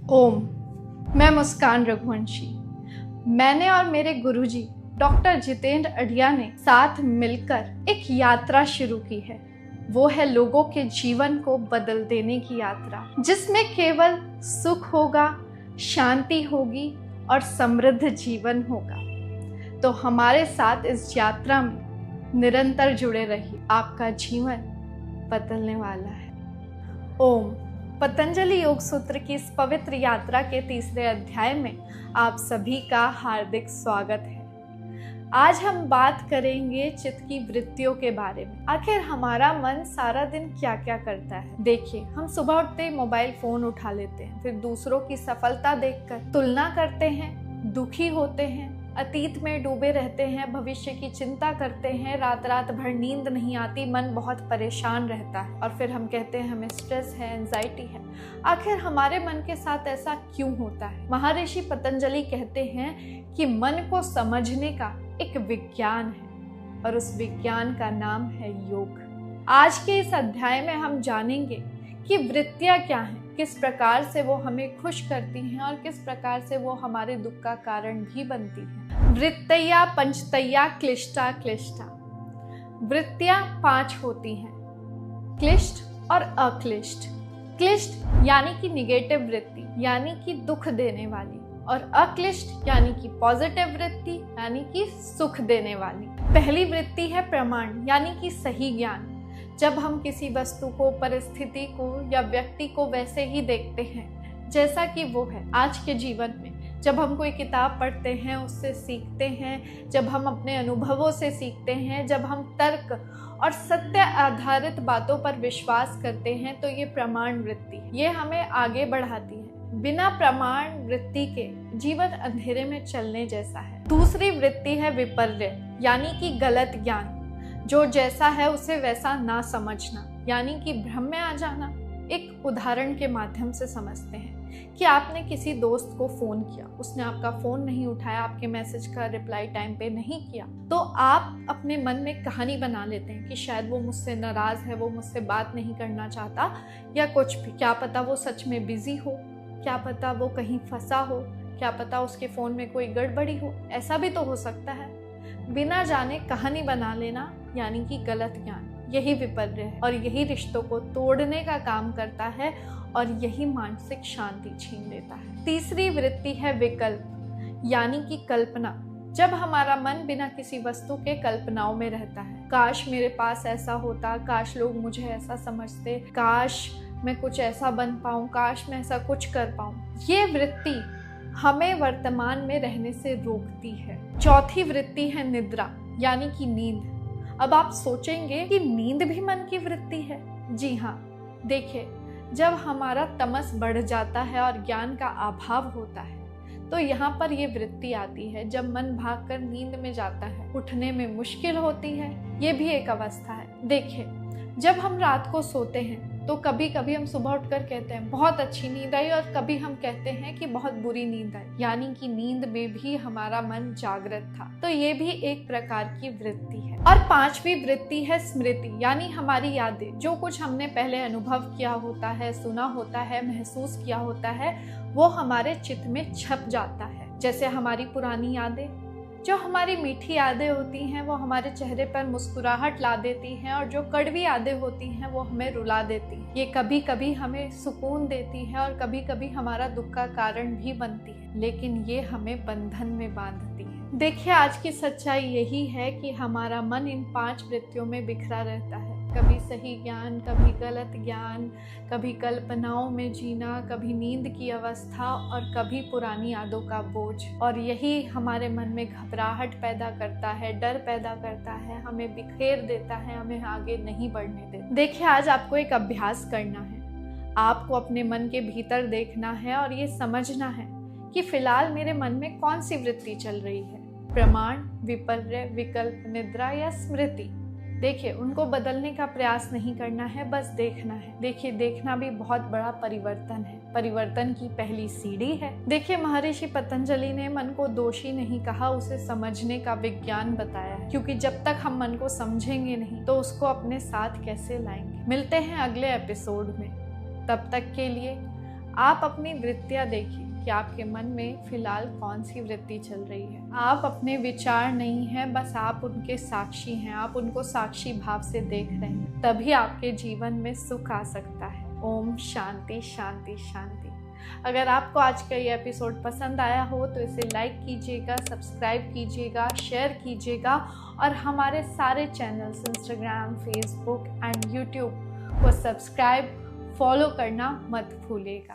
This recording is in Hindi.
ओम। मैं मुस्कान रघुवंशी। मैंने और मेरे गुरुजी डॉक्टर जितेंद्र अढ़िया ने साथ मिलकर एक यात्रा शुरू की है। वो है लोगों के जीवन को बदल देने की यात्रा, जिसमें केवल सुख होगा, शांति होगी और समृद्ध जीवन होगा। तो हमारे साथ इस यात्रा में निरंतर जुड़े रहिए, आपका जीवन बदलने वाला है। ओम। पतंजलि योग सूत्र की इस पवित्र यात्रा के तीसरे अध्याय में आप सभी का हार्दिक स्वागत है। आज हम बात करेंगे चित्त की वृत्तियों के बारे में। आखिर हमारा मन सारा दिन क्या क्या करता है। देखिए, हम सुबह उठते ही मोबाइल फोन उठा लेते हैं, फिर दूसरों की सफलता देखकर तुलना करते हैं, दुखी होते हैं, अतीत में डूबे रहते हैं, भविष्य की चिंता करते हैं, रात रात भर नींद नहीं आती, मन बहुत परेशान रहता है और फिर हम कहते हैं हमें स्ट्रेस है, एंजाइटी है। आखिर हमारे मन के साथ ऐसा क्यों होता है? महर्षि पतंजलि कहते हैं कि मन को समझने का एक विज्ञान है और उस विज्ञान का नाम है योग। आज के इस अध्याय में हम जानेंगे कि वृत्तियां क्या हैं, किस प्रकार से वो हमें खुश करती हैं और किस प्रकार से वो हमारे दुख का कारण भी बनती हैं। वृत्तया पंचतया क्लिष्टा क्लिष्टा। वृत्तियां 5 होती हैं, क्लिष्ट और अक्लिष्ट। क्लिष्ट यानी कि निगेटिव वृत्ति, यानी कि दुख देने वाली, और अक्लिष्ट यानी कि पॉजिटिव वृत्ति, यानी कि सुख देने वाली। पहली वृत्ति है प्रमाण, यानी कि सही ज्ञान। जब हम किसी वस्तु को, परिस्थिति को या व्यक्ति को वैसे ही देखते हैं जैसा कि वो है। आज के जीवन में जब हम कोई किताब पढ़ते हैं, उससे सीखते हैं, जब हम अपने अनुभवों से सीखते हैं, जब हम तर्क और सत्य आधारित बातों पर विश्वास करते हैं, तो ये प्रमाण वृत्ति, ये हमें आगे बढ़ाती है। बिना प्रमाण वृत्ति के जीवन अंधेरे में चलने जैसा है। दूसरी वृत्ति है विपर्य, यानी कि गलत ज्ञान। जो जैसा है उसे वैसा ना समझना, यानी कि भ्रम में आ जाना। एक उदाहरण के माध्यम से समझते हैं कि आपने किसी दोस्त को फोन किया, उसने आपका फोन नहीं उठाया, आपके मैसेज का रिप्लाई टाइम पे नहीं किया, तो आप अपने मन में कहानी बना लेते हैं कि शायद वो मुझसे नाराज है, वो मुझसे बात नहीं करना चाहता या कुछ भी। क्या पता वो सच में बिजी हो, क्या पता वो कहीं फंसा हो, क्या पता उसके फोन में कोई गड़बड़ी हो, ऐसा भी तो हो सकता है। बिना जाने कहानी बना लेना यानी कि गलत ज्ञान, यही विपर्य है और यही रिश्तों को तोड़ने का काम करता है और यही मानसिक शांति छीन लेता है। तीसरी वृत्ति है विकल्प, यानी कि कल्पना। जब हमारा मन बिना किसी वस्तु के कल्पनाओं में रहता है, काश मेरे पास ऐसा होता, काश लोग मुझे ऐसा समझते, काश मैं कुछ ऐसा बन पाऊं, काश मैं ऐसा कुछ कर पाऊं। ये वृत्ति हमें वर्तमान में रहने से रोकती है। चौथी वृत्ति है निद्रा, यानी कि नींद। अब आप सोचेंगे कि नींद भी मन की वृत्ति है। जी हाँ, देखिए, जब हमारा तमस बढ़ जाता है और ज्ञान का अभाव होता है, तो यहाँ पर ये वृत्ति आती है। जब मन भागकर नींद में जाता है, उठने में मुश्किल होती है, ये भी एक अवस्था है। देखिए, जब हम रात को सोते हैं तो कभी कभी हम सुबह उठकर कहते हैं बहुत अच्छी नींद आई, और कभी हम कहते हैं कि बहुत बुरी नींद आई, यानी कि नींद में भी हमारा मन जागृत था। तो ये भी एक प्रकार की वृत्ति है। और 5वीं वृत्ति है स्मृति, यानी हमारी यादें। जो कुछ हमने पहले अनुभव किया होता है, सुना होता है, महसूस किया होता है, वो हमारे चित्त में छप जाता है। जैसे हमारी पुरानी यादें, जो हमारी मीठी यादें होती हैं वो हमारे चेहरे पर मुस्कुराहट ला देती हैं, और जो कड़वी यादें होती हैं वो हमें रुला देती हैं। ये कभी कभी हमें सुकून देती है और कभी कभी हमारा दुख का कारण भी बनती है, लेकिन ये हमें बंधन में बांधती है। देखिए, आज की सच्चाई यही है कि हमारा मन इन 5 वृत्तियों में बिखरा रहता है। कभी सही ज्ञान, कभी गलत ज्ञान, कभी कल्पनाओं में जीना, कभी नींद की अवस्था और कभी पुरानी यादों का बोझ। और यही हमारे मन में घबराहट पैदा करता है, डर पैदा करता है, हमें बिखेर देता है, हमें आगे नहीं बढ़ने देता। देखिए, आज आपको एक अभ्यास करना है। आपको अपने मन के भीतर देखना है और ये समझना है कि फिलहाल मेरे मन में कौन सी वृत्ति चल रही है, प्रमाण, विपर्य, विकल्प, निद्रा या स्मृति। देखिए, उनको बदलने का प्रयास नहीं करना है, बस देखना है। देखिए, देखना भी बहुत बड़ा परिवर्तन है, परिवर्तन की पहली सीढ़ी है। देखिए, महर्षि पतंजलि ने मन को दोषी नहीं कहा, उसे समझने का विज्ञान बताया है, क्योंकि जब तक हम मन को समझेंगे नहीं तो उसको अपने साथ कैसे लाएंगे। मिलते हैं अगले एपिसोड में, तब तक के लिए आप अपनी वृत्तियां देखिए कि आपके मन में फिलहाल कौन सी वृत्ति चल रही है। आप अपने विचार नहीं हैं, बस आप उनके साक्षी हैं। आप उनको साक्षी भाव से देख रहे हैं, तभी आपके जीवन में सुख आ सकता है। ओम शांति शांति शांति। अगर आपको आज का ये एपिसोड पसंद आया हो तो इसे लाइक कीजिएगा, सब्सक्राइब कीजिएगा, शेयर कीजिएगा और हमारे सारे channels Instagram, Facebook and YouTube को सब्सक्राइब, फॉलो करना मत भूलिएगा।